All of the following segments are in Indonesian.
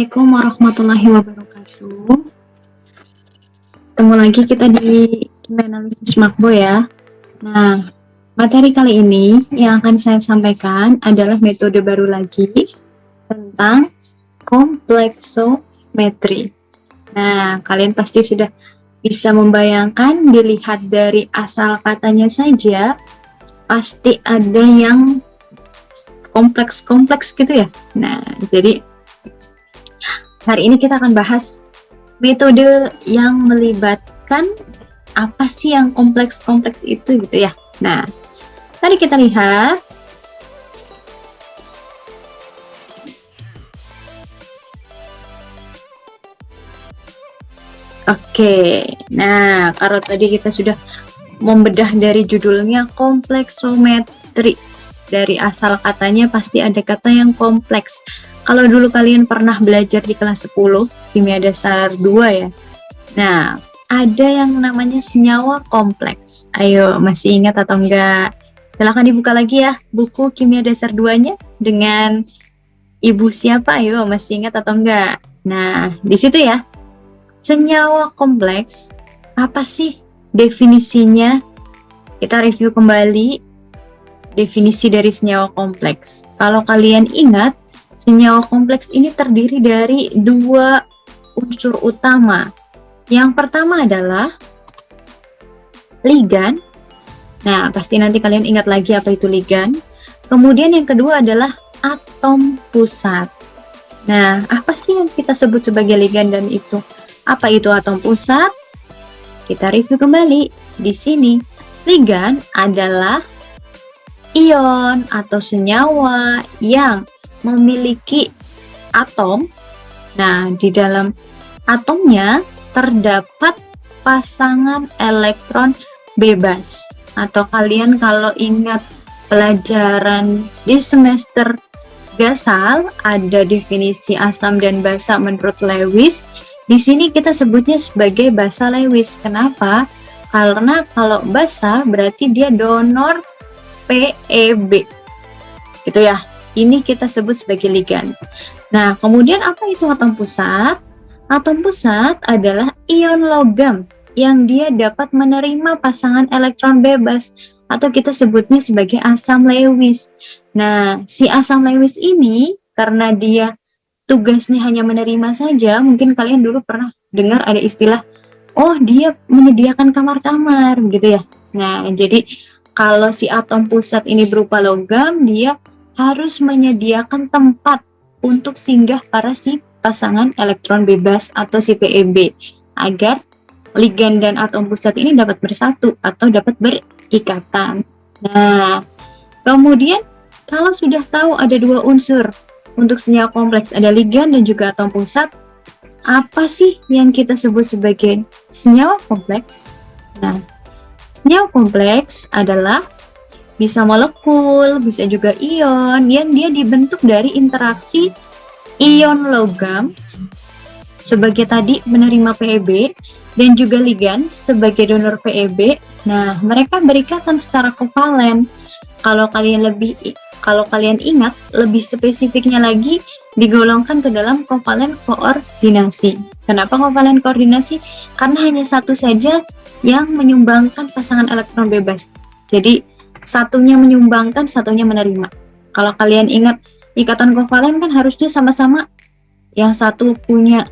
Assalamualaikum warahmatullahi wabarakatuh. Ketemu lagi kita di Kimia Analisis Makbo ya. Nah, materi kali ini yang akan saya sampaikan adalah metode baru lagi tentang kompleksometri. Nah, kalian pasti sudah bisa membayangkan, dilihat dari asal katanya saja, pasti ada yang kompleks-kompleks gitu ya. Nah, jadi hari ini kita akan bahas metode yang melibatkan apa sih yang kompleks-kompleks itu gitu ya. Nah, tadi kita lihat nah kalau tadi kita sudah membedah dari judulnya kompleksometri, dari asal katanya pasti ada kata yang kompleks. Kalau dulu kalian pernah belajar di kelas 10 kimia dasar 2 ya. Nah, ada yang namanya senyawa kompleks. Ayo, masih ingat atau enggak? Silahkan dibuka lagi ya buku kimia dasar 2-nya dengan ibu siapa? Ayo, masih ingat atau enggak? Nah, di situ ya. Senyawa kompleks, apa sih definisinya? Kita review kembali definisi dari senyawa kompleks. Kalau kalian ingat, senyawa kompleks ini terdiri dari dua unsur utama. Yang pertama adalah ligan. Nah, pasti nanti kalian ingat lagi apa itu ligan. Kemudian yang kedua adalah atom pusat. Nah, apa sih yang kita sebut sebagai ligan dan itu? Apa itu atom pusat? Kita review kembali. Di sini, ligan adalah ion atau senyawa yang memiliki atom. Nah, di dalam atomnya terdapat pasangan elektron bebas. Atau kalian kalau ingat pelajaran di semester gasal, ada definisi asam dan basa menurut Lewis. Di sini kita sebutnya sebagai basa Lewis. Kenapa? Karena kalau basa berarti dia donor PEB. Gitu ya. Ini kita sebut sebagai ligan. Nah, kemudian apa itu atom pusat? Atom pusat adalah ion logam yang dia dapat menerima pasangan elektron bebas atau kita sebutnya sebagai asam Lewis. Nah, si asam Lewis ini karena dia tugasnya hanya menerima saja, mungkin kalian dulu pernah dengar ada istilah, oh dia menyediakan kamar-kamar gitu ya. Nah, jadi kalau si atom pusat ini berupa logam, dia harus menyediakan tempat untuk singgah para si pasangan elektron bebas atau si PEB agar ligan dan atom pusat ini dapat bersatu atau dapat berikatan. Nah, kemudian kalau sudah tahu ada dua unsur untuk senyawa kompleks, ada ligan dan juga atom pusat, apa sih yang kita sebut sebagai senyawa kompleks? Nah, senyawa kompleks adalah bisa molekul, bisa juga ion yang dia dibentuk dari interaksi ion logam sebagai tadi menerima PEB dan juga ligan sebagai donor PEB. Nah, mereka berikatan secara kovalen. Kalau kalian ingat, lebih spesifiknya lagi digolongkan ke dalam kovalen koordinasi. Kenapa kovalen koordinasi? Karena hanya satu saja yang menyumbangkan pasangan elektron bebas. Jadi satunya menyumbangkan, satunya menerima. Kalau kalian ingat ikatan kovalen kan harusnya sama-sama, yang satu punya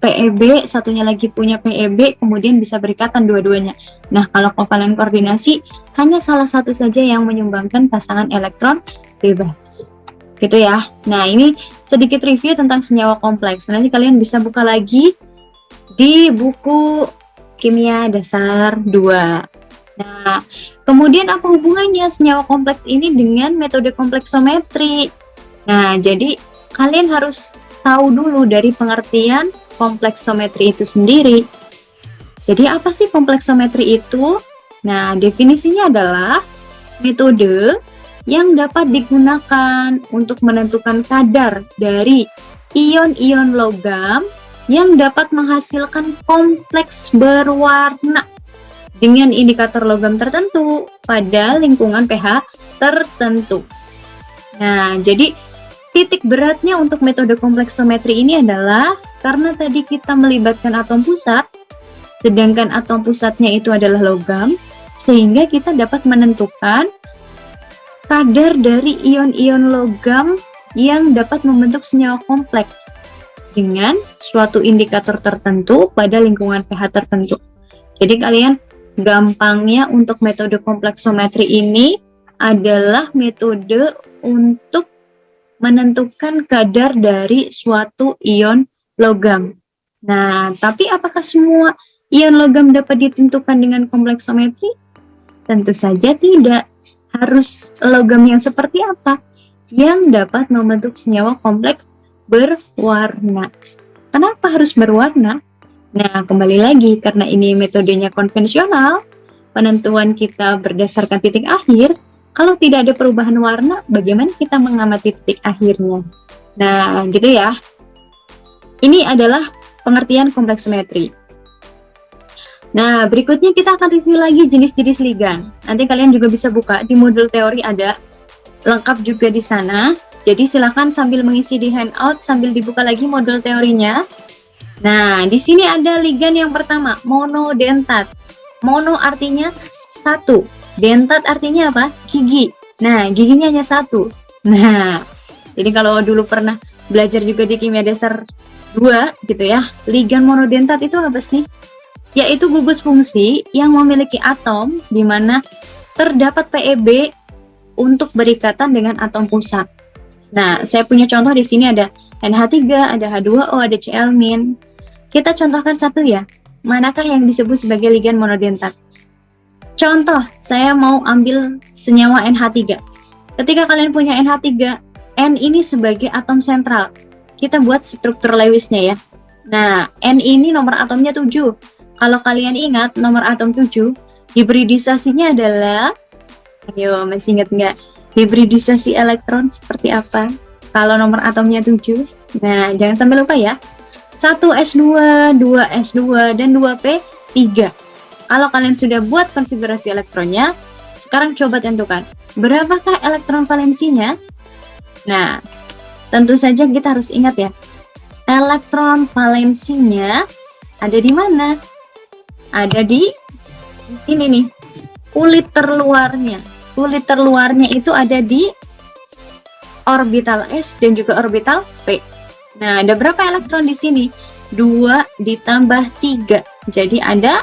PEB, satunya lagi punya PEB, kemudian bisa berikatan dua-duanya. Nah, kalau kovalen koordinasi hanya salah satu saja yang menyumbangkan pasangan elektron bebas. Gitu ya. Nah, ini sedikit review tentang senyawa kompleks. Nanti kalian bisa buka lagi di buku kimia dasar 2. Nah, kemudian apa hubungannya senyawa kompleks ini dengan metode kompleksometri? Nah, jadi kalian harus tahu dulu dari pengertian kompleksometri itu sendiri. Jadi apa sih kompleksometri itu? Nah, definisinya adalah metode yang dapat digunakan untuk menentukan kadar dari ion-ion logam yang dapat menghasilkan kompleks berwarna dengan indikator logam tertentu pada lingkungan pH tertentu. Nah, jadi Titik beratnya untuk metode kompleksometri ini adalah karena tadi kita melibatkan atom pusat, sedangkan atom pusatnya itu adalah logam, sehingga kita dapat menentukan kadar dari ion-ion logam yang dapat membentuk senyawa kompleks dengan suatu indikator tertentu pada lingkungan pH tertentu. Jadi kalian gampangnya untuk metode kompleksometri ini adalah metode untuk menentukan kadar dari suatu ion logam. Nah, tapi apakah semua ion logam dapat ditentukan dengan kompleksometri? Tentu saja tidak. Harus logam yang seperti apa? Yang dapat membentuk senyawa kompleks berwarna. Kenapa harus berwarna? Nah, kembali lagi, karena ini metodenya konvensional, penentuan kita berdasarkan titik akhir. Kalau tidak ada perubahan warna, bagaimana kita mengamati titik akhirnya? Nah, gitu ya. Ini adalah pengertian kompleksometri. Nah, berikutnya kita akan review lagi jenis-jenis ligan. Nanti kalian juga bisa buka di modul teori, ada lengkap juga di sana. Jadi silakan sambil mengisi di handout sambil dibuka lagi modul teorinya. Nah, di sini ada ligan yang pertama, monodentat. Mono artinya satu, dentat artinya apa? Gigi. Nah, giginya hanya satu. Nah, jadi kalau dulu pernah belajar juga di kimia dasar 2 gitu ya, ligan monodentat itu apa sih? Yaitu gugus fungsi yang memiliki atom di mana terdapat PEB untuk berikatan dengan atom pusat. Nah, saya punya contoh di sini ada NH3, ada H2O, ada Cl-. Kita contohkan satu ya. Manakah yang disebut sebagai ligan monodentat? Contoh, saya mau ambil senyawa NH3. Ketika kalian punya NH3, N ini sebagai atom sentral. Kita buat struktur Lewisnya ya. Nah, N ini nomor atomnya 7. Kalau kalian ingat nomor atom 7, hibridisasinya adalah, ayo masih ingat nggak? Hibridisasi elektron seperti apa? Kalau nomor atomnya 7. Nah, jangan sampai lupa ya. 1s2, 2s2, dan 2p3. Kalau kalian sudah buat konfigurasi elektronnya, sekarang coba tentukan berapakah elektron valensinya. Nah, tentu saja kita harus ingat ya, elektron valensinya ada di mana? Ada di ini nih, kulit terluarnya. Kulit terluarnya itu ada di orbital S dan juga orbital P. Nah, ada berapa elektron di sini? 2 ditambah 3. Jadi ada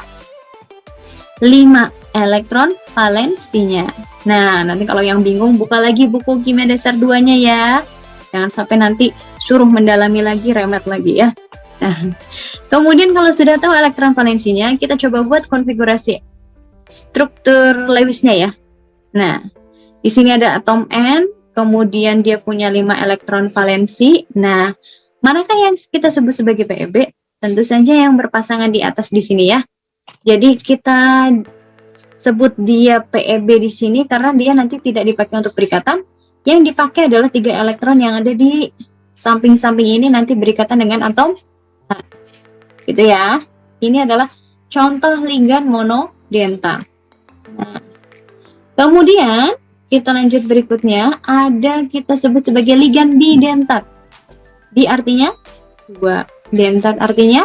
5 elektron valensinya. Nah, nanti kalau yang bingung buka lagi buku kimia dasar 2-nya ya. Jangan sampai nanti suruh mendalami lagi, remet lagi ya. Nah, kemudian kalau sudah tahu elektron valensinya, kita coba buat konfigurasi struktur Lewisnya ya. Nah, di sini ada atom N, kemudian dia punya 5 elektron valensi. Nah, manakah yang kita sebut sebagai PEB? Tentu saja yang berpasangan di atas di sini ya. Jadi kita sebut dia PEB di sini karena dia nanti tidak dipakai untuk berikatan. Yang dipakai adalah 3 elektron yang ada di samping-samping ini nanti berikatan dengan atom H. Gitu ya. Ini adalah contoh ligan monodentat. Nah, kemudian kita lanjut berikutnya, ada kita sebut sebagai ligan bidentat. Bi artinya 2, dentat artinya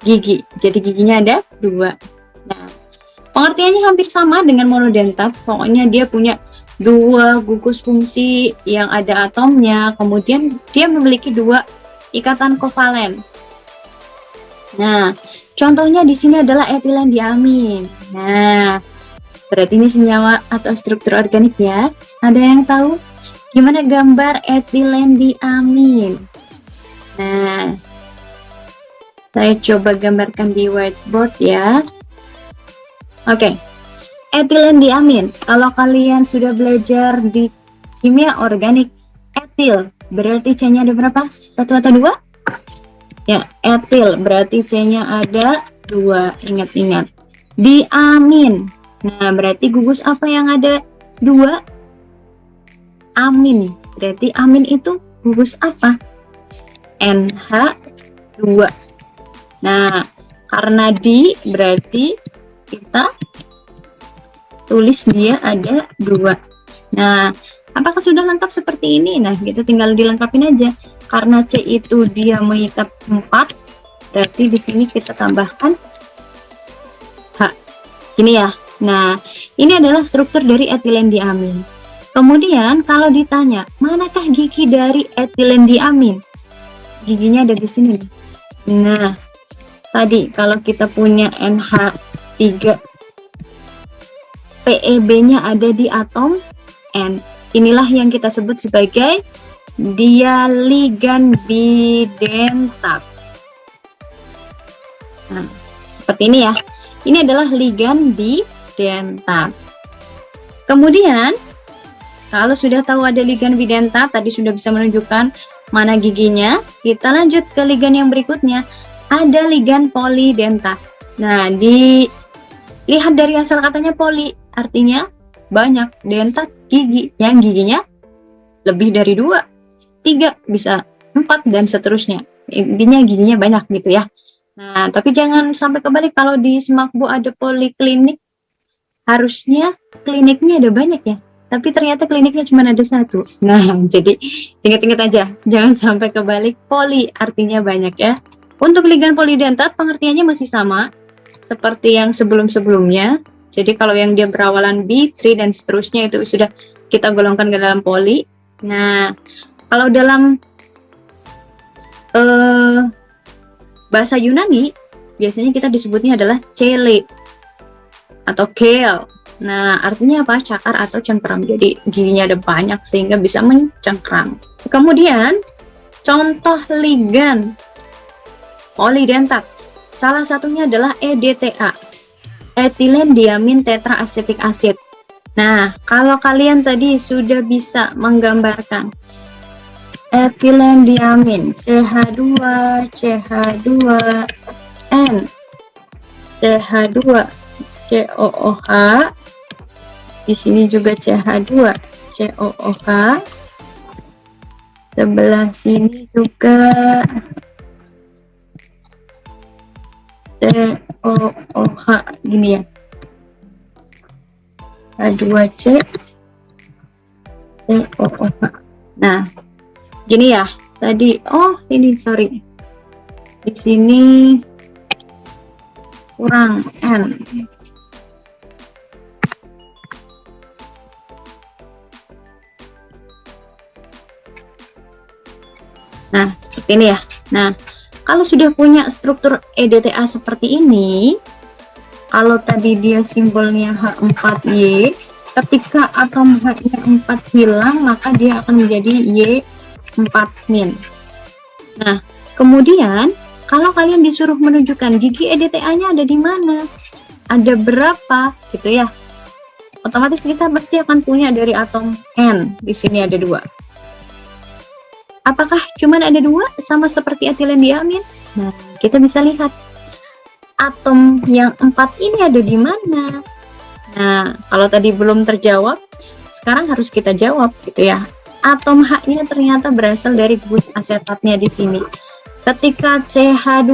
gigi. Jadi giginya ada 2. Nah, pengertiannya hampir sama dengan monodentat. Pokoknya dia punya 2 gugus fungsi yang ada atomnya, kemudian dia memiliki 2 ikatan kovalen. Nah, contohnya di sini adalah etilen diamin. Nah, berarti ini senyawa atau struktur organik ya. Ada yang tahu gimana gambar etilen diamin? Nah, saya coba gambarkan di whiteboard ya. Oke, etilen diamin. Kalau kalian sudah belajar di kimia organik, etil berarti C-nya ada berapa? 1 atau 2? Ya, etil berarti C-nya ada 2. Ingat-ingat. Diamin. Nah, berarti gugus apa yang ada 2? Amin. Berarti amin itu gugus apa? NH2. Nah, karena di berarti kita tulis dia ada 2. Nah, Apakah sudah lengkap seperti ini? Nah, gitu tinggal dilengkapin aja. Karena C itu dia mengikat 4, berarti di sini kita tambahkan H. Ini ya. Nah, ini adalah struktur dari etilendiamin. Kemudian kalau ditanya, manakah gigi dari etilendiamin? Giginya ada di sini. Nah, tadi kalau kita punya NH3, PEB-nya ada di atom N. Inilah yang kita sebut sebagai dia ligan bidentat. Nah, seperti ini ya. Ini adalah ligan bidentat. Kemudian, kalau sudah tahu ada ligan bidentat, tadi sudah bisa menunjukkan mana giginya, kita lanjut ke ligan yang berikutnya. Ada ligan polidentat. Nah, dilihat dari asal katanya poli, artinya banyak, dentat gigi, yang giginya lebih dari 2, 3, bisa 4, dan seterusnya. Intinya giginya banyak gitu ya. Nah, tapi jangan sampai kebalik. Kalau di Semakbu ada poliklinik, harusnya kliniknya ada banyak ya, tapi ternyata kliniknya cuma ada 1. Nah, jadi ingat-ingat aja, jangan sampai kebalik. Poli artinya banyak ya. Untuk ligan polidentat pengertiannya masih sama seperti yang sebelum-sebelumnya. Jadi kalau yang dia berawalan B, 3, dan seterusnya itu sudah kita golongkan ke dalam poli. Nah, kalau dalam bahasa Yunani, biasanya kita disebutnya adalah chele atau kale. Nah, artinya apa? Cakar atau cengkram. Jadi giginya ada banyak sehingga bisa mencengkram. Kemudian, contoh ligan polidentat. Salah satunya adalah EDTA. Etilendiamin tetraasetik acid. Nah, kalau kalian tadi sudah bisa menggambarkan etilendiamin CH2, CH2N, CH2, COOH, di sini juga CH2, COOH, sebelah sini juga COOH, gini ya, H2C, COOH. Nah, gini ya, tadi, oh ini sorry, di sini kurang N. Nah, seperti ini ya. Nah, kalau sudah punya struktur EDTA seperti ini, kalau tadi dia simbolnya H4Y, ketika atom H-nya 4 hilang, maka dia akan menjadi Y4-. Nah, kemudian kalau kalian disuruh menunjukkan gigi EDTA-nya ada di mana, ada berapa, gitu ya, otomatis kita pasti akan punya dari atom N. Di sini ada 2. Apakah cuman ada 2 sama seperti etilendiamin? Nah, kita bisa lihat atom yang 4 ini ada di mana. Nah, kalau tadi belum terjawab, sekarang harus kita jawab gitu ya. Atom H-nya ternyata berasal dari gugus asetatnya di sini. Ketika CH2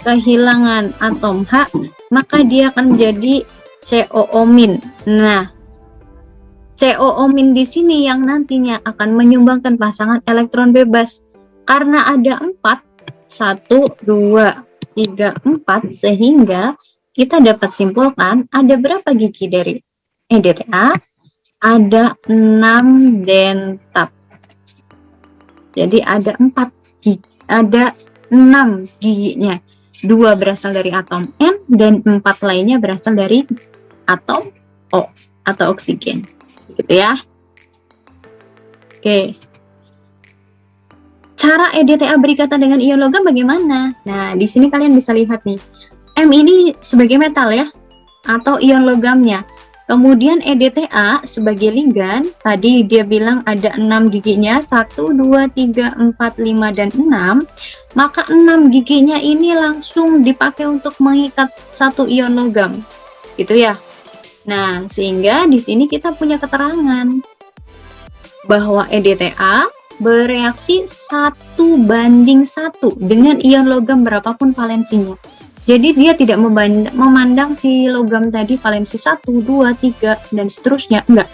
kehilangan atom H, maka dia akan menjadi COO-. Nah, COO- di sini yang nantinya akan menyumbangkan pasangan elektron bebas. Karena ada 4, 1, 2, 3, 4, sehingga kita dapat simpulkan ada berapa gigi dari EDTA? Ada 6 dentat. Jadi ada 4 gigi, ada 6 giginya. 2 berasal dari atom N dan 4 lainnya berasal dari atom O atau oksigen. Gitu ya. Oke. Cara EDTA berikatan dengan ion logam bagaimana? Nah, di sini kalian bisa lihat nih. M ini sebagai metal ya, atau ion logamnya. Kemudian EDTA sebagai ligan, tadi dia bilang ada 6 giginya, 1, 2, 3, 4, 5, dan 6. Maka 6 giginya ini langsung dipakai untuk mengikat satu ion logam. Gitu ya. Nah, sehingga di sini kita punya keterangan bahwa EDTA bereaksi 1:1 dengan ion logam berapapun valensinya. Jadi dia tidak memandang si logam tadi valensi 1, 2, 3, dan seterusnya. Enggak.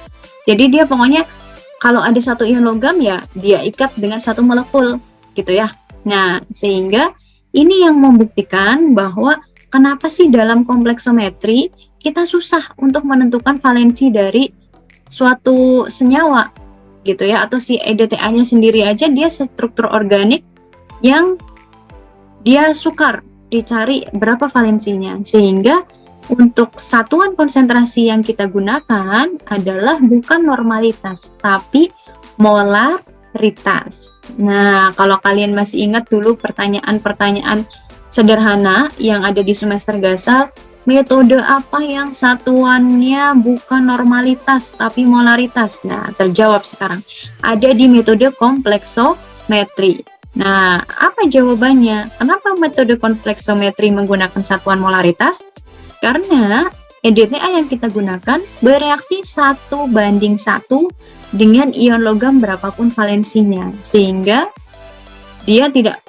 Jadi dia pokoknya kalau ada satu ion logam ya dia ikat dengan satu molekul gitu ya. Nah, sehingga ini yang membuktikan bahwa kenapa sih dalam kompleksometri kita susah untuk menentukan valensi dari suatu senyawa gitu ya, atau si EDTA-nya sendiri aja dia struktur organik yang dia sukar dicari berapa valensinya, sehingga untuk satuan konsentrasi yang kita gunakan adalah bukan normalitas, tapi molaritas. Nah, kalau kalian masih ingat dulu pertanyaan-pertanyaan sederhana yang ada di semester Gasal, metode apa yang satuannya bukan normalitas, tapi molaritas? Nah, terjawab sekarang. Ada di metode kompleksometri. Nah, apa jawabannya? Kenapa metode kompleksometri menggunakan satuan molaritas? Karena EDTA yang kita gunakan bereaksi 1:1 dengan ion logam berapapun valensinya, sehingga dia tidak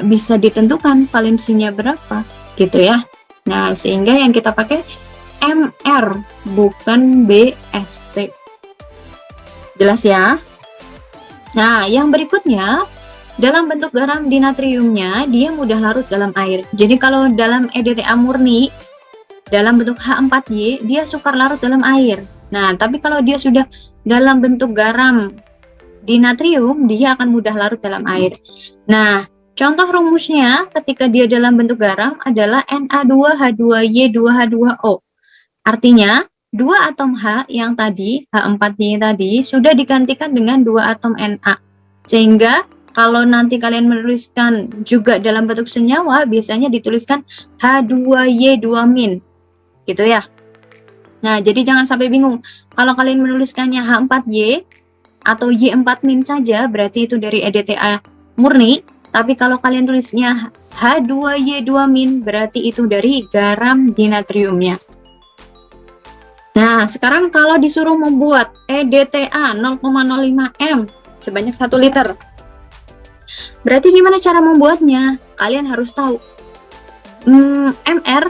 bisa ditentukan valensinya berapa gitu ya. Nah, sehingga yang kita pakai MR bukan BST. Jelas ya? Nah, yang berikutnya, dalam bentuk garam di natriumnya, dia mudah larut dalam air. Jadi kalau dalam EDTA murni, dalam bentuk H4Y, dia sukar larut dalam air. Nah, tapi kalau dia sudah dalam bentuk garam di natrium, dia akan mudah larut dalam air. Nah, contoh rumusnya ketika dia dalam bentuk garam adalah Na2H2Y2H2O. Artinya, dua atom H yang tadi, H4Y tadi, sudah digantikan dengan dua atom Na. Sehingga kalau nanti kalian menuliskan juga dalam bentuk senyawa, biasanya dituliskan H2Y2-, gitu ya. Nah, jadi jangan sampai bingung. Kalau kalian menuliskannya H4Y atau Y4- saja, berarti itu dari EDTA murni. Tapi kalau kalian tulisnya H2Y2-, berarti itu dari garam di natriumnya. Nah, sekarang kalau disuruh membuat EDTA 0,05 M sebanyak 1 liter, berarti gimana cara membuatnya? Kalian harus tahu MR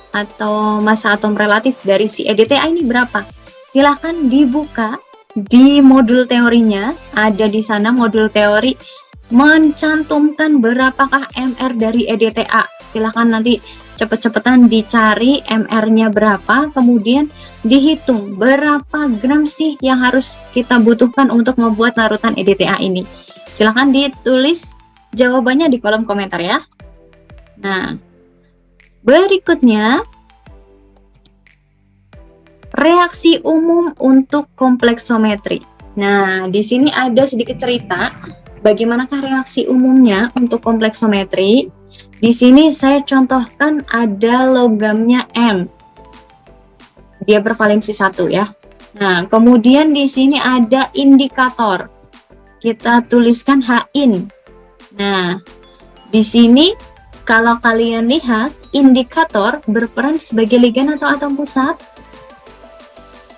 atau massa atom relatif dari si EDTA ini berapa. Silahkan dibuka di modul teorinya, ada di sana modul teori mencantumkan berapakah MR dari EDTA. Silahkan nanti cepet-cepetan dicari MR-nya berapa, kemudian dihitung berapa gram sih yang harus kita butuhkan untuk membuat larutan EDTA ini. Silahkan ditulis jawabannya di kolom komentar ya. Nah, berikutnya reaksi umum untuk kompleksometri. Nah, di sini ada sedikit cerita bagaimanakah reaksi umumnya untuk kompleksometri. Di sini saya contohkan ada logamnya M. Dia bervalensi 1 ya. Nah, kemudian di sini ada indikator. Kita tuliskan H-in. Nah, di sini kalau kalian lihat indikator berperan sebagai ligan atau atom pusat.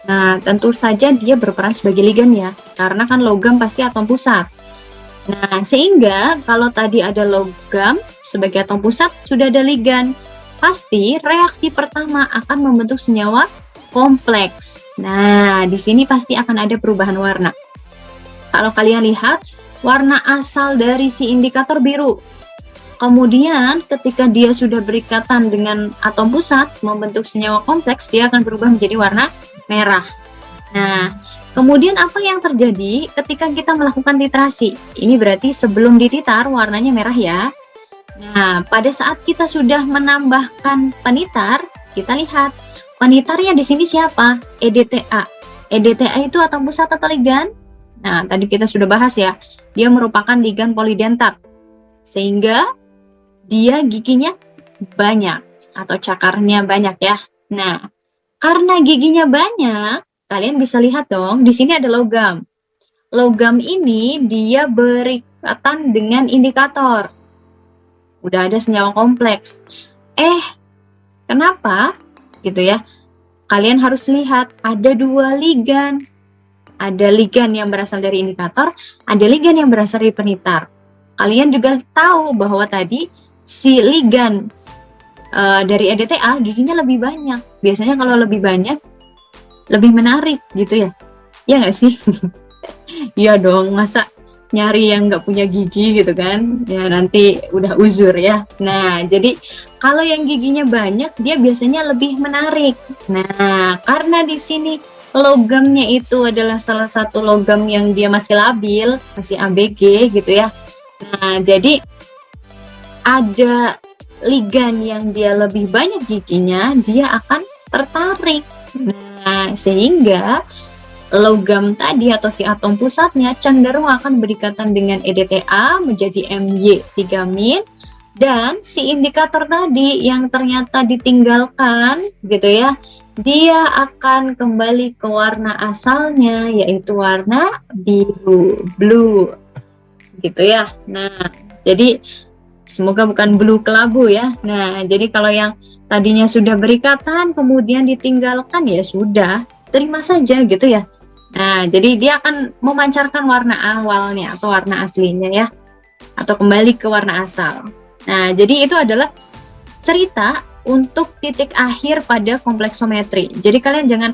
Nah, tentu saja dia berperan sebagai ligan ya, karena kan logam pasti atom pusat. Nah, sehingga kalau tadi ada logam sebagai atom pusat, sudah ada ligan, pasti reaksi pertama akan membentuk senyawa kompleks. Nah, di sini pasti akan ada perubahan warna. Kalau kalian lihat, warna asal dari si indikator biru. Kemudian ketika dia sudah berikatan dengan atom pusat, membentuk senyawa kompleks, dia akan berubah menjadi warna merah. Nah, kemudian apa yang terjadi ketika kita melakukan titrasi? Ini berarti sebelum dititar warnanya merah ya. Nah, pada saat kita sudah menambahkan penitar, kita lihat penitarnya di sini siapa? EDTA. EDTA itu atom pusat atau ligan? Nah, tadi kita sudah bahas ya. Dia merupakan ligan polidentat. Sehingga dia giginya banyak atau cakarnya banyak ya. Nah, karena giginya banyak, kalian bisa lihat dong, di sini ada logam. Logam ini dia berikatan dengan indikator. Udah ada senyawa kompleks. Kenapa? Gitu ya. Kalian harus lihat, ada dua ligan. Ada ligan yang berasal dari indikator, ada ligan yang berasal dari penitar. Kalian juga tahu bahwa tadi si ligan dari EDTA giginya lebih banyak. Biasanya kalau lebih banyak, lebih menarik gitu ya. Ya nggak sih? Iya dong, masa nyari yang nggak punya gigi gitu kan, ya nanti udah uzur ya. Nah, jadi kalau yang giginya banyak, dia biasanya lebih menarik. Nah, karena di sini logamnya itu adalah salah satu logam yang dia masih labil, masih ABG gitu ya. Nah, jadi ada ligan yang dia lebih banyak giginya, dia akan tertarik. Nah, sehingga logam tadi atau si atom pusatnya cenderung akan berdekatan dengan EDTA menjadi My3-min, dan si indikator tadi yang ternyata ditinggalkan gitu ya, dia akan kembali ke warna asalnya, yaitu warna biru, blue gitu ya. Nah, jadi semoga bukan blue kelabu ya. Nah, jadi kalau yang tadinya sudah berikatan kemudian ditinggalkan, ya sudah, terima saja gitu ya. Nah, jadi dia akan memancarkan warna awalnya atau warna aslinya ya, atau kembali ke warna asal. Nah, jadi itu adalah cerita untuk titik akhir pada kompleksometri. Jadi kalian jangan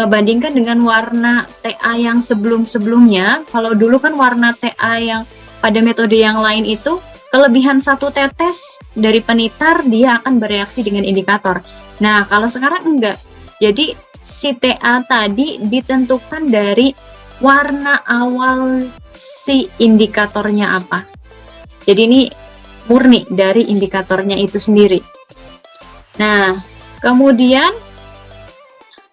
bandingkan dengan warna TA yang sebelum-sebelumnya. Kalau dulu kan warna TA yang pada metode yang lain itu, kelebihan satu tetes dari penitar dia akan bereaksi dengan indikator. Nah, kalau sekarang enggak. Jadi si TA tadi ditentukan dari warna awal si indikatornya apa. Jadi ini murni dari indikatornya itu sendiri. Nah, kemudian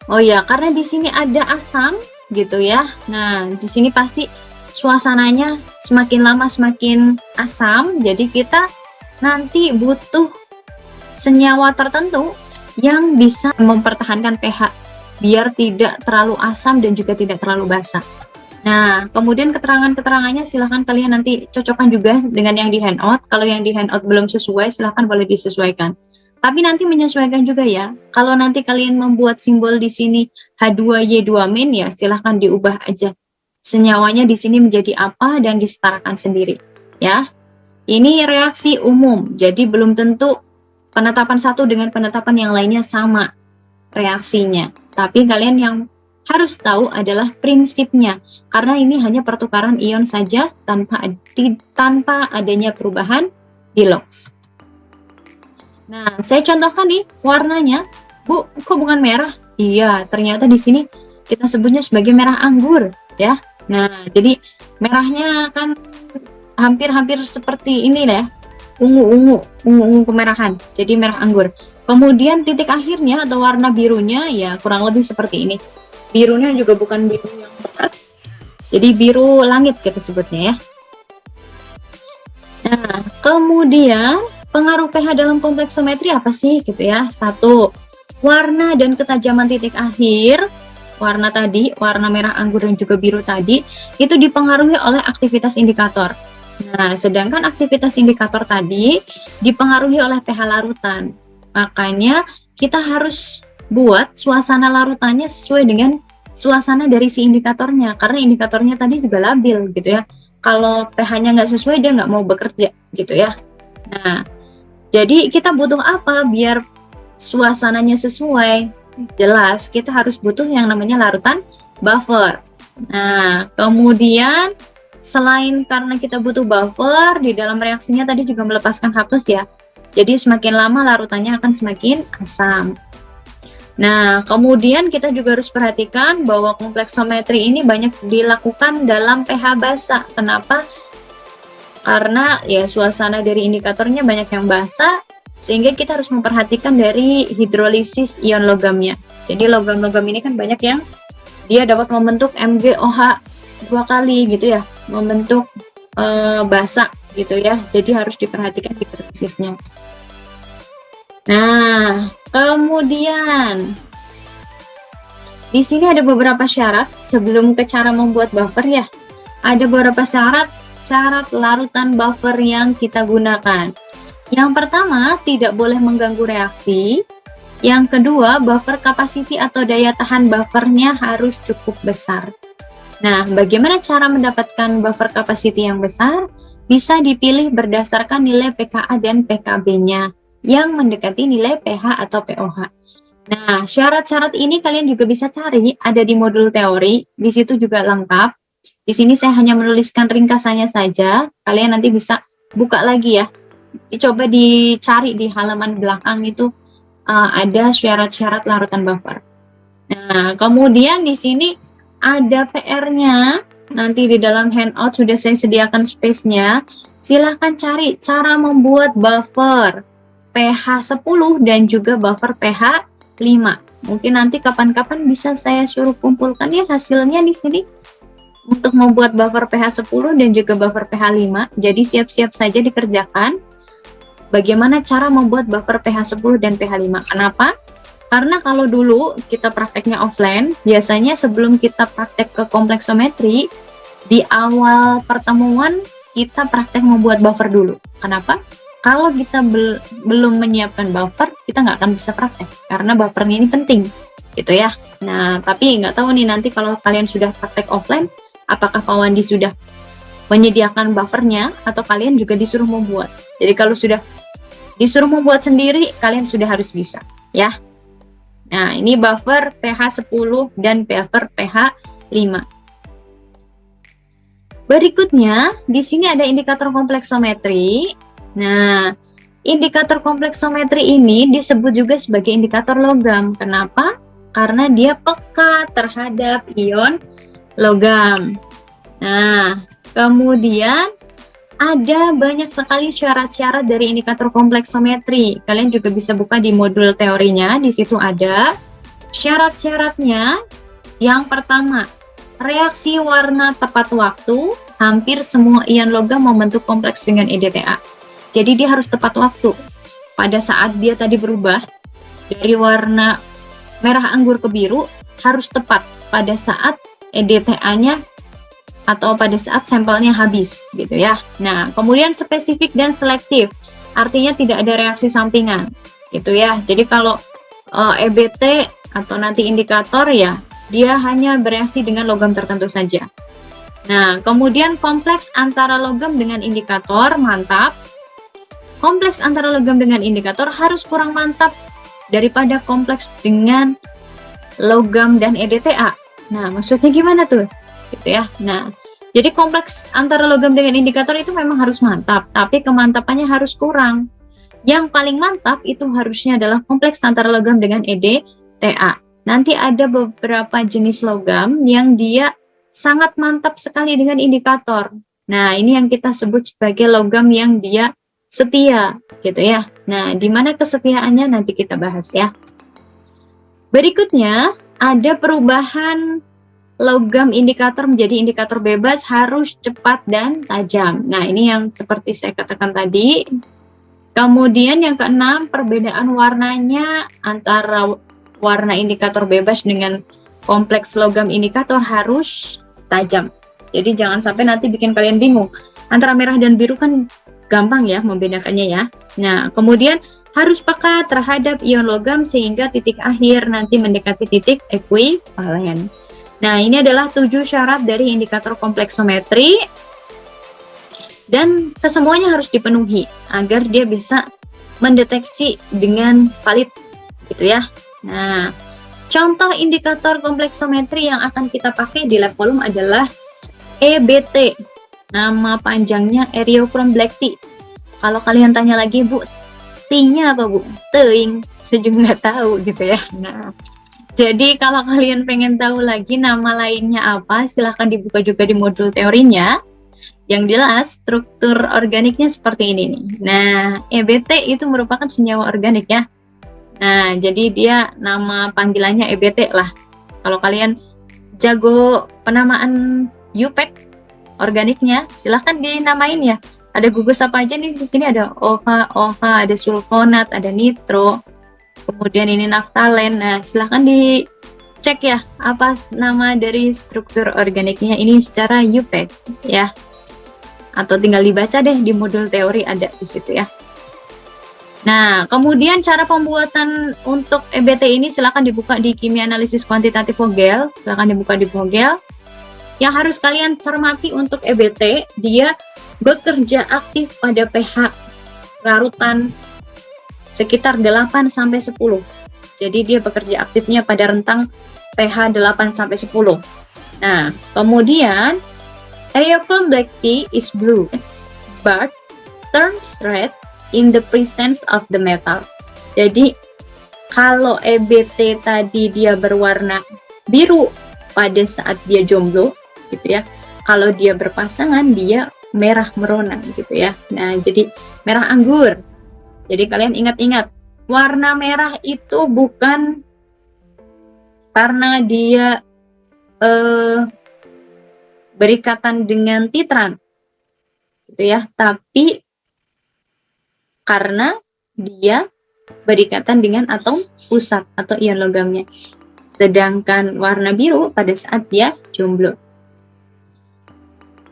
oh ya, karena di sini ada asam gitu ya. Nah, di sini pasti suasananya semakin lama semakin asam. Jadi kita nanti butuh senyawa tertentu yang bisa mempertahankan pH biar tidak terlalu asam dan juga tidak terlalu basa. Nah, kemudian keterangan-keterangannya silahkan kalian nanti cocokkan juga dengan yang di handout. Kalau yang di handout belum sesuai, silahkan boleh disesuaikan. Tapi nanti menyesuaikan juga ya. Kalau nanti kalian membuat simbol di sini H2Y2-min, ya silahkan diubah aja. Senyawanya di sini menjadi apa dan disetarakan sendiri. Ya, ini reaksi umum. Jadi belum tentu penetapan satu dengan penetapan yang lainnya sama reaksinya. Tapi kalian yang harus tahu adalah prinsipnya, karena ini hanya pertukaran ion saja tanpa adanya perubahan di LOX. Nah, saya contohkan nih warnanya. Bu, kok bukan merah? Iya, ternyata di sini kita sebutnya sebagai merah anggur ya. Nah, jadi merahnya kan hampir-hampir seperti ini ya, ungu kemerahan. Jadi merah anggur. Kemudian titik akhirnya atau warna birunya ya kurang lebih seperti ini. Birunya juga bukan biru yang pekat, jadi biru langit kita sebutnya ya. Nah, kemudian pengaruh pH dalam kompleksometri apa sih gitu ya? Satu, warna dan ketajaman titik akhir. Warna tadi, warna merah anggur dan juga biru tadi, itu dipengaruhi oleh aktivitas indikator. Nah, sedangkan aktivitas indikator tadi dipengaruhi oleh pH larutan. Makanya kita harus buat suasana larutannya sesuai dengan suasana dari si indikatornya, karena indikatornya tadi juga labil gitu ya. Kalau pH-nya nggak sesuai, dia nggak mau bekerja gitu ya. Nah, jadi kita butuh apa biar suasananya sesuai? Jelas, kita harus butuh yang namanya larutan buffer. Nah, kemudian selain karena kita butuh buffer, di dalam reaksinya tadi juga melepaskan H+ ya. Jadi semakin lama larutannya akan semakin asam. Nah, kemudian kita juga harus perhatikan bahwa kompleksometri ini banyak dilakukan dalam pH basa. Kenapa? Karena ya suasana dari indikatornya banyak yang basa, sehingga kita harus memperhatikan dari hidrolisis ion logamnya. Jadi logam-logam ini kan banyak yang dia dapat membentuk MgOH 2 kali gitu ya, membentuk basa gitu ya. Jadi harus diperhatikan hidrolisisnya. Nah, kemudian di sini ada beberapa syarat sebelum ke cara membuat buffer ya. Ada beberapa syarat larutan buffer yang kita gunakan. Yang pertama, tidak boleh mengganggu reaksi. Yang kedua, buffer capacity atau daya tahan buffernya harus cukup besar. Nah, bagaimana cara mendapatkan buffer capacity yang besar? Bisa dipilih berdasarkan nilai pKa dan pKb-nya yang mendekati nilai pH atau pOH. Nah, syarat-syarat ini kalian juga bisa cari, ada di modul teori, di situ juga lengkap. Di sini saya hanya menuliskan ringkasannya saja, kalian nanti bisa buka lagi ya. Coba dicari di halaman belakang itu ada syarat-syarat larutan buffer. Nah, kemudian di sini ada PR-nya, nanti di dalam handout sudah saya sediakan space-nya. Silahkan cari cara membuat buffer pH 10 dan juga buffer pH 5. Mungkin nanti kapan-kapan bisa saya suruh kumpulkan ya hasilnya di sini untuk membuat buffer pH 10 dan juga buffer pH 5. Jadi siap-siap saja dikerjakan bagaimana cara membuat buffer pH 10 dan pH 5. Kenapa? Karena kalau dulu kita prakteknya offline, biasanya sebelum kita praktek ke kompleksometri, di awal pertemuan kita praktek membuat buffer dulu. Kenapa? Kalau kita belum menyiapkan buffer, kita nggak akan bisa praktek karena buffernya ini penting, gitu ya. Nah, tapi nggak tahu nih nanti kalau kalian sudah praktek offline, apakah Pak Wandi sudah menyediakan buffernya atau kalian juga disuruh membuat. Jadi kalau sudah disuruh membuat sendiri, kalian sudah harus bisa, ya. Nah, ini buffer pH 10 dan buffer pH 5. Berikutnya, di sini ada indikator kompleksometri. Nah, indikator kompleksometri ini disebut juga sebagai indikator logam. Kenapa? Karena dia peka terhadap ion logam. Nah, kemudian ada banyak sekali syarat-syarat dari indikator kompleksometri. Kalian juga bisa buka di modul teorinya, di situ ada syarat-syaratnya. Yang pertama, reaksi warna tepat waktu. Hampir semua ion logam membentuk kompleks dengan EDTA. Jadi dia harus tepat waktu. Pada saat dia tadi berubah dari warna merah anggur ke biru, harus tepat pada saat EDTA-nya atau pada saat sampelnya habis, gitu ya. Nah, kemudian spesifik dan selektif, artinya tidak ada reaksi sampingan, gitu ya. Jadi kalau EBT atau nanti indikator ya, dia hanya bereaksi dengan logam tertentu saja. Nah, kemudian kompleks antara logam dengan indikator, mantap. Kompleks antara logam dengan indikator harus kurang mantap daripada kompleks dengan logam dan EDTA. Nah, maksudnya gimana tuh? Gitu ya. Nah, jadi kompleks antara logam dengan indikator itu memang harus mantap, tapi kemantapannya harus kurang. Yang paling mantap itu harusnya adalah kompleks antara logam dengan EDTA. Nanti ada beberapa jenis logam yang dia sangat mantap sekali dengan indikator. Nah, ini yang kita sebut sebagai logam yang dia setia, gitu ya. Nah, di mana kesetiaannya nanti kita bahas ya. Berikutnya, ada perubahan logam indikator menjadi indikator bebas harus cepat dan tajam. Nah, ini yang seperti saya katakan tadi. Kemudian yang keenam, perbedaan warnanya antara warna indikator bebas dengan kompleks logam indikator harus tajam. Jadi jangan sampai nanti bikin kalian bingung. Antara merah dan biru kan gampang ya membedakannya ya. Nah, kemudian harus peka terhadap ion logam sehingga titik akhir nanti mendekati titik ekuivalen. Nah, ini adalah 7 syarat dari indikator kompleksometri dan kesemuanya harus dipenuhi agar dia bisa mendeteksi dengan valid, gitu ya. Nah, contoh indikator kompleksometri yang akan kita pakai di lab volume adalah EBT. Nama panjangnya Eriochrome Black Tea. Kalau kalian tanya lagi, Bu, T-nya apa, Bu? Teing. Saya juga nggak tahu gitu ya. Nah, jadi kalau kalian pengen tahu lagi nama lainnya apa, silahkan dibuka juga di modul teorinya. Yang jelas struktur organiknya seperti ini nih. Nah, EBT itu merupakan senyawa organik ya. Nah, jadi dia nama panggilannya EBT lah. Kalau kalian jago penamaan UPEC organiknya, silahkan dinamain ya. Ada gugus apa aja nih di sini, ada OH, ada sulfonat, ada nitro. Kemudian ini naftalen. Nah, silahkan dicek ya apa nama dari struktur organiknya ini secara UPEC ya. Atau tinggal dibaca deh di modul teori ada di situ ya. Nah, kemudian cara pembuatan untuk EBT ini silahkan dibuka di kimia analisis kuantitatif Vogel. Silahkan dibuka di Vogel. Yang harus kalian cermati untuk EBT, dia bekerja aktif pada pH larutan sekitar 8-10. Jadi dia bekerja aktifnya pada rentang pH 8 sampai 10. Nah, kemudian Erythritol black tea is blue, but turns red in the presence of the metal. Jadi kalau EBT tadi dia berwarna biru pada saat dia jomblo, gitu ya. Kalau dia berpasangan dia merah merona, gitu ya. Nah, jadi merah anggur. Jadi kalian ingat-ingat, warna merah itu bukan karena dia berikatan dengan titran, gitu ya, tapi karena dia berikatan dengan atom pusat atau ion logamnya. Sedangkan warna biru pada saat dia jomblo.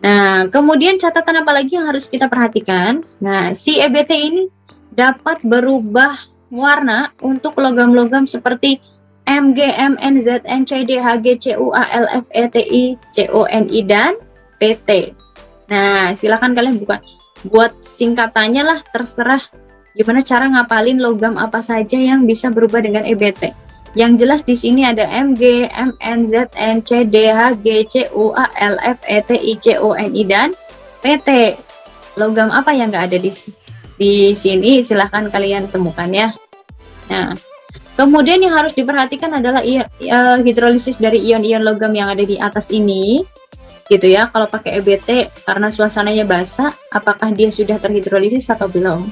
Nah, kemudian catatan apa lagi yang harus kita perhatikan? Nah, si EBT ini dapat berubah warna untuk logam-logam seperti Mg, Mn, Zn, Cd, Hg, Cu, Al, Fe, Ti, Coni, dan Pt. Nah, silakan kalian buat singkatannya lah, terserah gimana cara ngapalin logam apa saja yang bisa berubah dengan EBT. Yang jelas di sini ada Mg, Mn, Zn, Cd, Hg, Cu, Al, Fe, Ti, Coni, dan Pt. Logam apa yang nggak ada di sini? Silahkan kalian temukan ya. Nah, kemudian yang harus diperhatikan adalah hidrolisis dari ion-ion logam yang ada di atas ini, gitu ya. Kalau pakai EBT karena suasananya basah, apakah dia sudah terhidrolisis atau belum?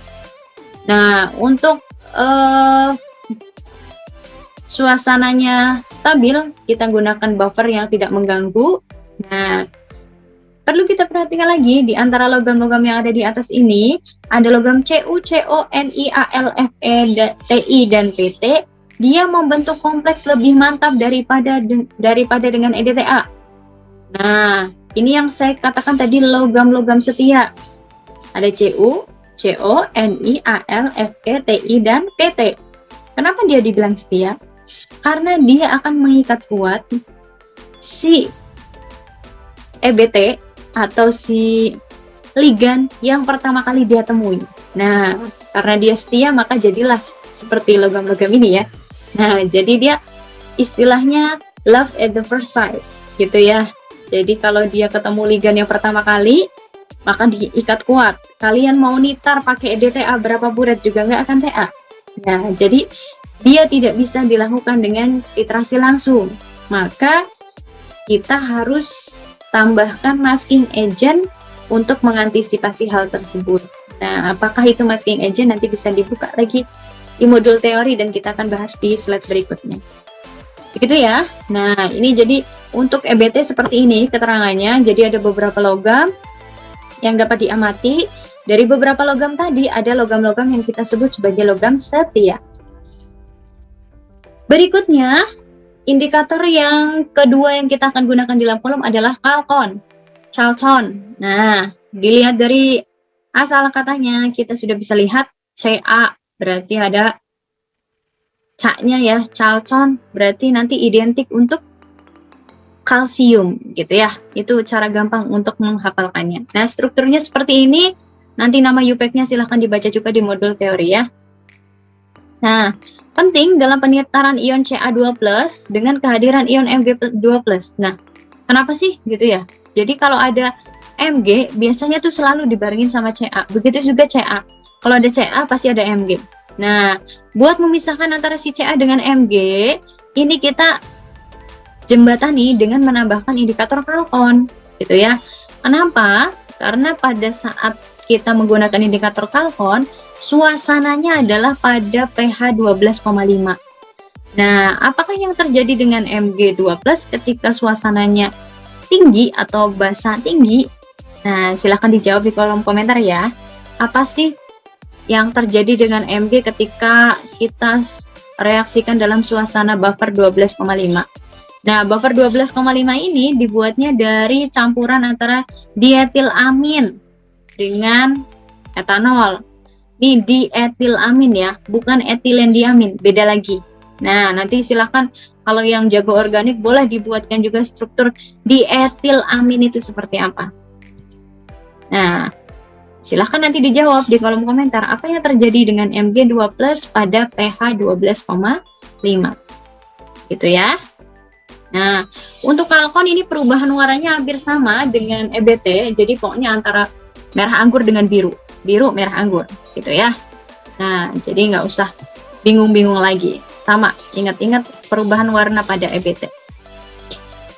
Nah, untuk suasananya stabil, kita gunakan buffer yang tidak mengganggu. Nah, perlu kita perhatikan lagi di antara logam-logam yang ada di atas ini, ada logam Cu, Co, Ni, Al, Fe, Ti, dan Pt. Dia membentuk kompleks lebih mantap daripada dengan EDTA. Nah, ini yang saya katakan tadi logam-logam setia. Ada Cu, Co, Ni, Al, Fe, Ti, dan Pt. Kenapa dia dibilang setia? Karena dia akan mengikat kuat si EBT atau si ligan yang pertama kali dia temui. Nah, karena dia setia maka jadilah seperti logam-logam ini ya. Nah, jadi dia istilahnya love at the first sight, gitu ya. Jadi kalau dia ketemu ligan yang pertama kali, maka diikat kuat. Kalian mau nitar pakai EDTA berapa bulat juga nggak akan TA. Nah, jadi dia tidak bisa dilakukan dengan titrasi langsung. Maka kita harus tambahkan masking agent untuk mengantisipasi hal tersebut. Nah, apakah itu masking agent nanti bisa dibuka lagi di modul teori dan kita akan bahas di slide berikutnya. Begitu ya. Nah, ini jadi untuk EBT seperti ini keterangannya. Jadi ada beberapa logam yang dapat diamati. Dari beberapa logam tadi ada logam-logam yang kita sebut sebagai logam setia. Berikutnya, indikator yang kedua yang kita akan gunakan di dalam kolom adalah chalcon. Nah, dilihat dari asal katanya kita sudah bisa lihat Ca, berarti ada Ca-nya ya, chalcon berarti nanti identik untuk kalsium, gitu ya. Itu cara gampang untuk menghafalkannya. Nah, strukturnya seperti ini. Nanti nama UPEC-nya silahkan dibaca juga di modul teori ya. Nah, penting dalam penitaran ion Ca2+ dengan kehadiran ion Mg2+. Nah, kenapa sih gitu ya? Jadi kalau ada Mg, biasanya tuh selalu dibarengin sama Ca. Begitu juga Ca. Kalau ada Ca, pasti ada Mg. Nah, buat memisahkan antara si Ca dengan Mg, ini kita jembatani dengan menambahkan indikator kalkon, gitu ya. Kenapa? Karena pada saat kita menggunakan indikator kalkon, suasananya adalah pada pH 12,5. Nah, apakah yang terjadi dengan Mg2+ ketika suasananya tinggi atau basah tinggi? Nah, silahkan dijawab di kolom komentar ya. Apa sih yang terjadi dengan Mg ketika kita reaksikan dalam suasana buffer 12,5? Nah, buffer 12,5 ini dibuatnya dari campuran antara dietilamin dengan etanol. Ini dietilamin ya, bukan etilendiamin, beda lagi. Nah, nanti silakan kalau yang jago organik boleh dibuatkan juga struktur dietilamin itu seperti apa. Nah, silahkan nanti dijawab di kolom komentar apa yang terjadi dengan Mg2+ pada pH 12,5. gitu ya. Nah, untuk kalkon ini perubahan warnanya hampir sama dengan EBT, jadi pokoknya antara merah anggur dengan biru, biru merah anggur, gitu ya. Nah, jadi nggak usah bingung-bingung lagi, sama, ingat-ingat perubahan warna pada EBT.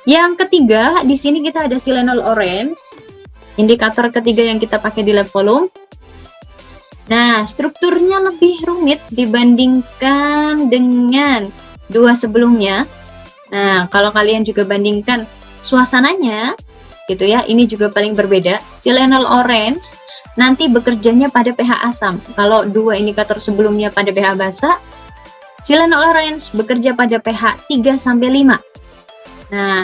Yang ketiga, di sini kita ada Silenol orange, indikator ketiga yang kita pakai di lab volume. Nah, strukturnya lebih rumit dibandingkan dengan dua sebelumnya. Nah, kalau kalian juga bandingkan suasananya, gitu ya, ini juga paling berbeda. Silenol orange nanti bekerjanya pada pH asam. Kalau dua indikator sebelumnya pada pH basa, Silenol orange bekerja pada pH 3-5. Nah,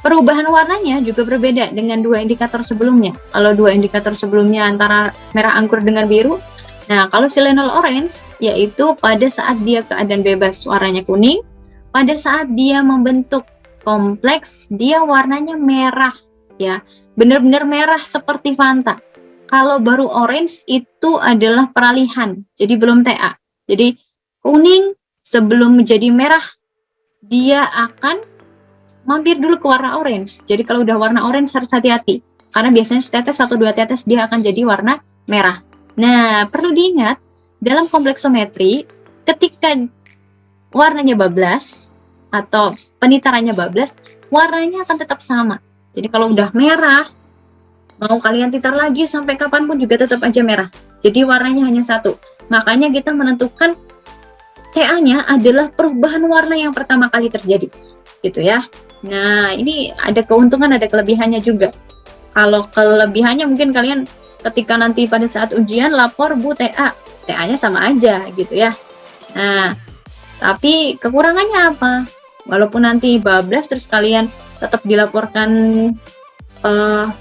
perubahan warnanya juga berbeda dengan dua indikator sebelumnya. Kalau dua indikator sebelumnya antara merah anggur dengan biru, nah kalau Silenol orange yaitu pada saat dia keadaan bebas warnanya kuning, pada saat dia membentuk kompleks dia warnanya merah ya, benar-benar merah seperti Fanta. Kalau baru orange itu adalah peralihan, jadi belum TA. Jadi kuning sebelum menjadi merah dia akan mampir dulu ke warna orange. Jadi kalau udah warna orange harus hati-hati, karena biasanya setetes atau dua tetes dia akan jadi warna merah. Nah, perlu diingat dalam kompleksometri ketika warnanya bablas atau penitarannya bablas, warnanya akan tetap sama. Jadi kalau udah merah, mau kalian titar lagi sampai kapanpun juga tetap aja merah. Jadi warnanya hanya satu. Makanya kita menentukan TA-nya adalah perubahan warna yang pertama kali terjadi, gitu ya. Nah, ini ada keuntungan, ada kelebihannya juga. Kalau kelebihannya mungkin kalian ketika nanti pada saat ujian lapor Bu TA-nya sama aja gitu ya. Nah, tapi kekurangannya apa? Walaupun nanti bablas terus kalian tetap dilaporkan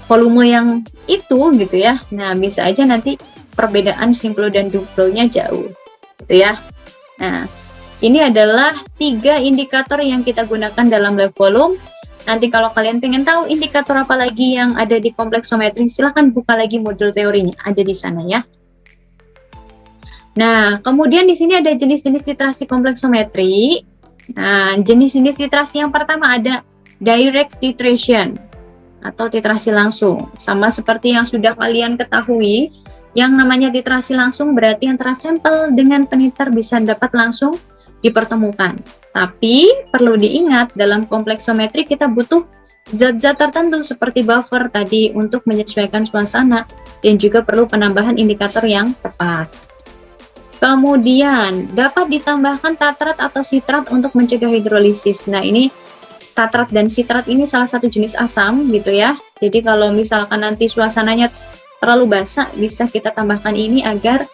volume yang itu gitu ya. Nah, bisa aja nanti perbedaan simplo dan duplonya jauh gitu ya. Nah, ini adalah 3 indikator yang kita gunakan dalam lab volume. Nanti kalau kalian pengen tahu indikator apa lagi yang ada di kompleksometri, silahkan buka lagi modul teorinya, ada di sana ya. Nah, kemudian di sini ada jenis-jenis titrasi kompleksometri. Nah, jenis-jenis titrasi yang pertama ada direct titration atau titrasi langsung. Sama seperti yang sudah kalian ketahui, yang namanya titrasi langsung berarti antara sampel dengan penitar bisa dapat langsung dipertemukan. Tapi perlu diingat dalam kompleksometri kita butuh zat-zat tertentu seperti buffer tadi untuk menyesuaikan suasana dan juga perlu penambahan indikator yang tepat. Kemudian dapat ditambahkan tatrat atau sitrat untuk mencegah hidrolisis. Nah, ini tatrat dan sitrat ini salah satu jenis asam gitu ya. Jadi kalau misalkan nanti suasananya terlalu basah, bisa kita tambahkan ini agar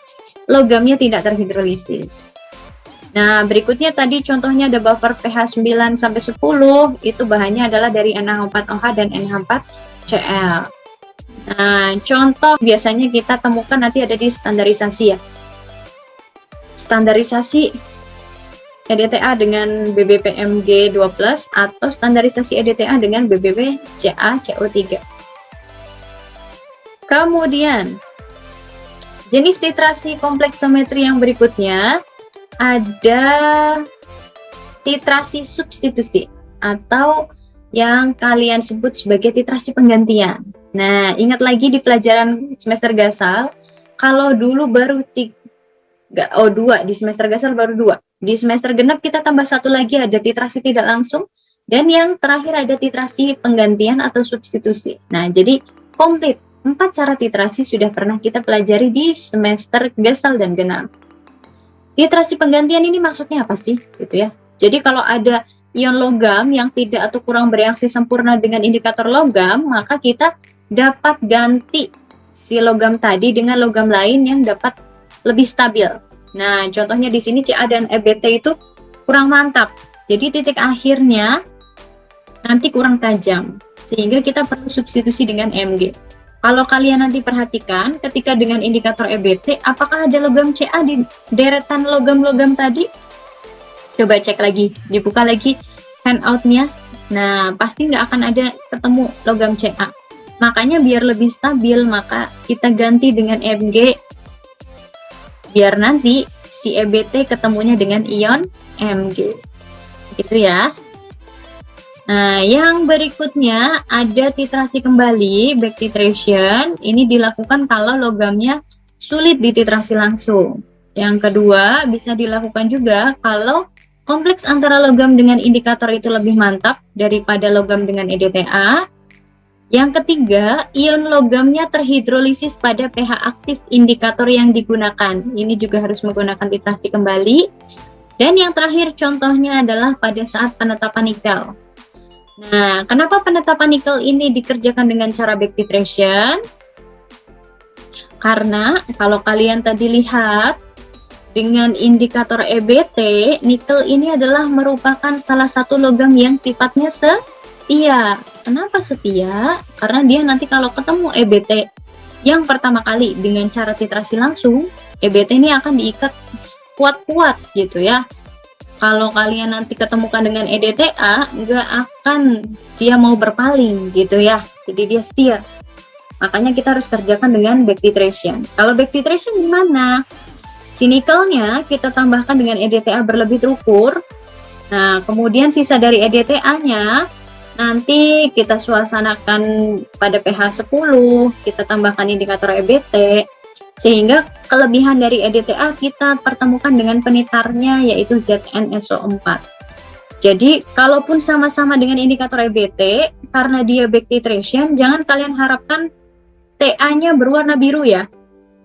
logamnya tidak terhidrolisis. Nah, berikutnya tadi contohnya ada buffer pH 9-10, itu bahannya adalah dari NH4OH dan NH4Cl. Nah, contoh biasanya kita temukan nanti ada di standarisasi ya. Standarisasi EDTA dengan BBPMG 2+, atau standarisasi EDTA dengan BBB-CaCO3. Kemudian, jenis titrasi kompleksometri yang berikutnya ada titrasi substitusi atau yang kalian sebut sebagai titrasi penggantian. Nah, ingat lagi di pelajaran semester gasal, kalau dulu baru 2, di semester gasal baru 2. Di semester genap kita tambah satu lagi, ada titrasi tidak langsung, dan yang terakhir ada titrasi penggantian atau substitusi. Nah, jadi komplit 4 cara titrasi sudah pernah kita pelajari di semester gasal dan genap. Titrasi penggantian ini maksudnya apa sih? Gitu ya. Jadi kalau ada ion logam yang tidak atau kurang bereaksi sempurna dengan indikator logam, maka kita dapat ganti si logam tadi dengan logam lain yang dapat lebih stabil. Nah, contohnya di sini Ca dan EBT itu kurang mantap. Jadi titik akhirnya nanti kurang tajam, sehingga kita perlu substitusi dengan Mg. Kalau kalian nanti perhatikan, ketika dengan indikator EBT, apakah ada logam Ca di deretan logam-logam tadi? Coba cek lagi, dibuka lagi handout-nya. Nah, pasti nggak akan ada ketemu logam Ca. Makanya biar lebih stabil, maka kita ganti dengan Mg. Biar nanti si EBT ketemunya dengan ion Mg. Gitu ya. Nah, yang berikutnya ada titrasi kembali, back titration. Ini dilakukan kalau logamnya sulit dititrasi langsung. Yang kedua, bisa dilakukan juga kalau kompleks antara logam dengan indikator itu lebih mantap daripada logam dengan EDTA. Yang ketiga, ion logamnya terhidrolisis pada pH aktif indikator yang digunakan. Ini juga harus menggunakan titrasi kembali. Dan yang terakhir contohnya adalah pada saat penetapan nikel. Nah, kenapa penetapan nikel ini dikerjakan dengan cara back titration? Karena kalau kalian tadi lihat dengan indikator EBT, nikel ini adalah merupakan salah satu logam yang sifatnya setia. Kenapa setia? Karena dia nanti kalau ketemu EBT yang pertama kali dengan cara titrasi langsung, EBT ini akan diikat kuat-kuat gitu ya. Kalau kalian nanti ketemukan dengan EDTA, nggak akan dia mau berpaling gitu ya. Jadi dia setia. Makanya kita harus kerjakan dengan back titration. Kalau back titration gimana? Si nikelnya kita tambahkan dengan EDTA berlebih terukur. Nah, kemudian sisa dari EDTA-nya nanti kita suasanakan pada pH 10, kita tambahkan indikator EBT, sehingga kelebihan dari EDTA kita pertemukan dengan penitarnya yaitu ZnSO4. Jadi, kalaupun sama-sama dengan indikator EBT, karena dia back titration, jangan kalian harapkan TA-nya berwarna biru ya.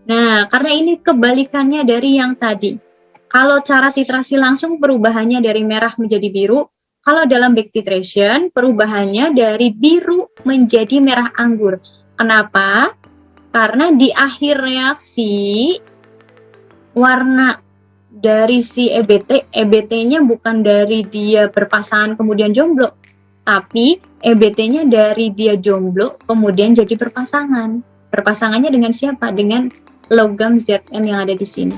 Nah, karena ini kebalikannya dari yang tadi. Kalau cara titrasi langsung perubahannya dari merah menjadi biru, kalau dalam back titration perubahannya dari biru menjadi merah anggur. Kenapa? Karena di akhir reaksi warna dari si EBT, EBT-nya bukan dari dia berpasangan kemudian jomblo, tapi EBT-nya dari dia jomblo kemudian jadi berpasangan. Berpasangannya dengan siapa? Dengan logam Zn yang ada di sini.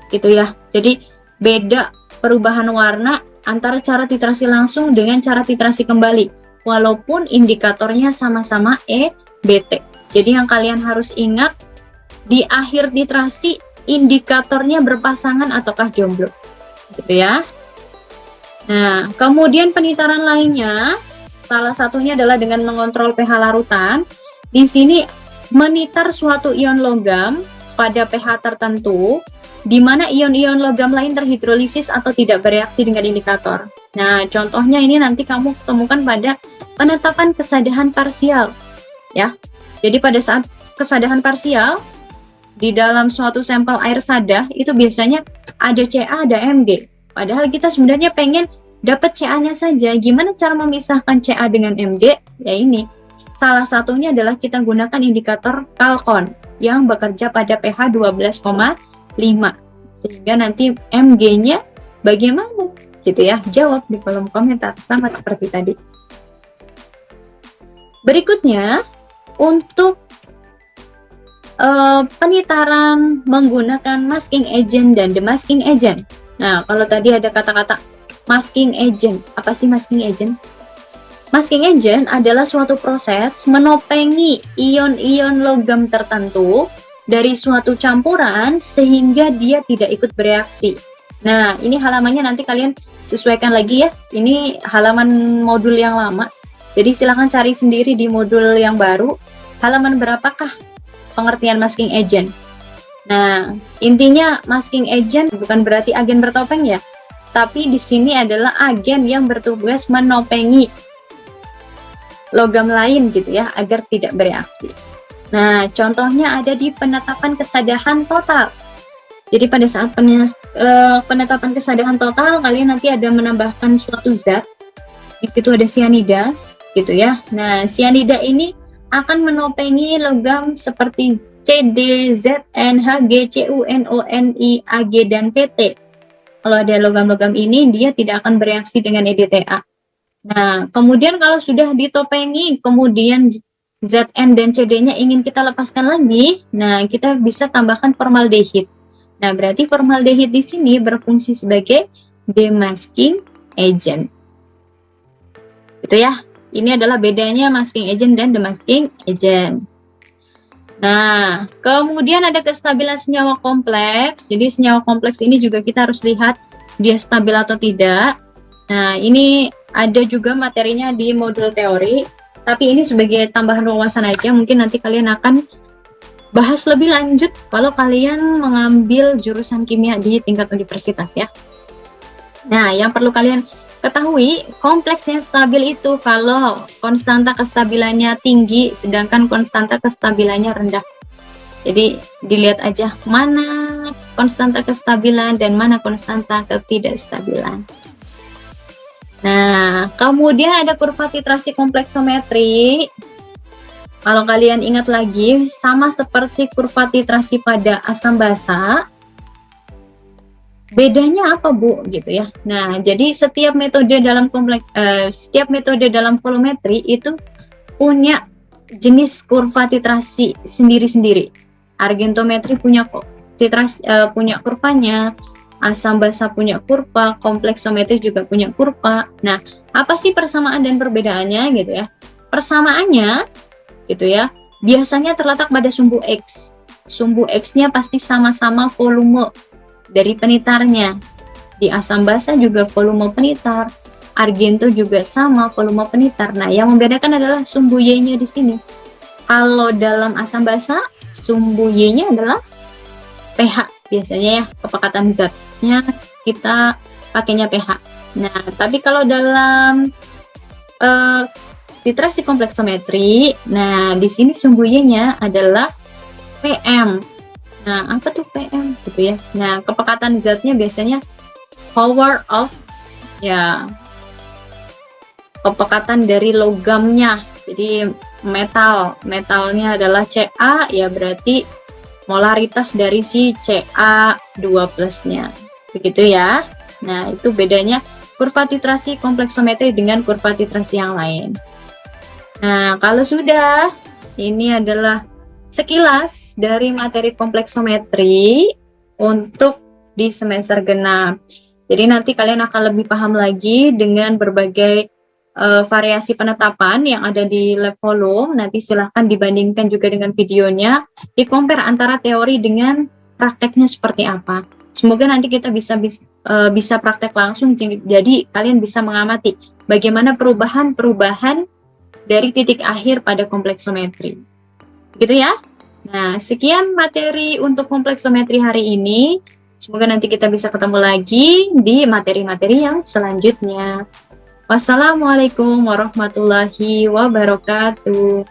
Gitu ya. Jadi beda perubahan warna antara cara titrasi langsung dengan cara titrasi kembali, walaupun indikatornya sama-sama EBT. Jadi yang kalian harus ingat, di akhir titrasi indikatornya berpasangan ataukah jomblo, gitu ya. Nah, kemudian penitaran lainnya, salah satunya adalah dengan mengontrol pH larutan. Di sini menitar suatu ion logam pada pH tertentu, di mana ion-ion logam lain terhidrolisis atau tidak bereaksi dengan indikator. Nah, contohnya ini nanti kamu temukan pada penetapan kesadahan parsial, ya. Jadi pada saat kesadahan parsial, di dalam suatu sampel air sadah, itu biasanya ada Ca, ada Mg. Padahal kita sebenarnya pengen dapat Ca-nya saja. Gimana cara memisahkan Ca dengan Mg? Ya ini. Salah satunya adalah kita gunakan indikator kalkon yang bekerja pada pH 12,5. Sehingga nanti Mg-nya bagaimana? Gitu ya. Jawab di kolom komentar sama seperti tadi. Berikutnya, untuk penitaran menggunakan masking agent dan demasking agent. Nah, kalau tadi ada kata-kata masking agent, apa sih masking agent? Masking agent adalah suatu proses menopengi ion-ion logam tertentu dari suatu campuran sehingga dia tidak ikut bereaksi. Nah, ini halamannya nanti kalian sesuaikan lagi ya. Ini halaman modul yang lama. Jadi silakan cari sendiri di modul yang baru. Halaman berapakah pengertian masking agent? Nah, intinya masking agent bukan berarti agen bertopeng ya. Tapi di sini adalah agen yang bertugas menopengi logam lain gitu ya, agar tidak bereaksi. Nah, contohnya ada di penetapan kesadahan total. Jadi pada saat penetapan kesadahan total, kalian nanti ada menambahkan suatu zat. Di situ ada sianida, gitu ya. Nah, sianida ini akan menopengi logam seperti CD, Zn, Hg, Cu, No, Ni, Ag, dan Pt. Kalau ada logam-logam ini, dia tidak akan bereaksi dengan EDTA. Nah, kemudian kalau sudah ditopengi, kemudian Zn dan Cd-nya ingin kita lepaskan lagi, nah kita bisa tambahkan formaldehid. Nah, berarti formaldehid di sini berfungsi sebagai demasking agent. Itu ya. Ini adalah bedanya masking agent dan demasking agent. Nah, kemudian ada kestabilan senyawa kompleks. Jadi senyawa kompleks ini juga kita harus lihat dia stabil atau tidak. Nah, ini ada juga materinya di modul teori, tapi ini sebagai tambahan wawasan aja. Mungkin nanti kalian akan bahas lebih lanjut kalau kalian mengambil jurusan kimia di tingkat universitas ya. Nah, yang perlu kalian ketahui, kompleks yang stabil itu kalau konstanta kestabilannya tinggi, sedangkan konstanta kestabilannya rendah. Jadi dilihat aja mana konstanta kestabilan dan mana konstanta ketidakstabilan. Nah, kemudian ada kurva titrasi kompleksometri. Kalau kalian ingat lagi, sama seperti kurva titrasi pada asam basa. Bedanya apa, Bu? Gitu ya. Nah, jadi setiap metode dalam volumetri itu punya jenis kurva titrasi sendiri-sendiri. Argentometri punya punya kurvanya, asam basa punya kurva, kompleksometri juga punya kurva. Nah, apa sih persamaan dan perbedaannya gitu ya? Persamaannya gitu ya, biasanya terletak pada sumbu X. Sumbu X-nya pasti sama-sama volume dari penitarnya. Di asam basa juga volume penitar, argento juga sama volume penitar. Nah, yang membedakan adalah sumbu Y-nya di sini. Kalau dalam asam basa, sumbu Y-nya adalah pH biasanya ya, kepekatan zatnya kita pakainya pH. Nah, tapi kalau dalam titrasi kompleksometri, nah di sini sumbu Y-nya adalah PM. Nah, apa tuh PM gitu ya? Nah, kepekatan zatnya biasanya power of ya, kepekatan dari logamnya. Jadi metalnya adalah Ca, ya berarti molaritas dari si Ca2+-nya. Begitu ya. Nah, itu bedanya kurva titrasi kompleksometri dengan kurva titrasi yang lain. Nah, kalau sudah, ini adalah sekilas dari materi kompleksometri untuk di semester genap. Jadi nanti kalian akan lebih paham lagi dengan berbagai variasi penetapan yang ada di lab volume. Nanti silahkan dibandingkan juga dengan videonya, di-compare antara teori dengan prakteknya seperti apa. Semoga nanti kita bisa praktek langsung, jadi kalian bisa mengamati bagaimana perubahan-perubahan dari titik akhir pada kompleksometri. Gitu ya. Nah, sekian materi untuk kompleksometri hari ini. Semoga nanti kita bisa ketemu lagi di materi-materi yang selanjutnya. Wassalamualaikum warahmatullahi wabarakatuh.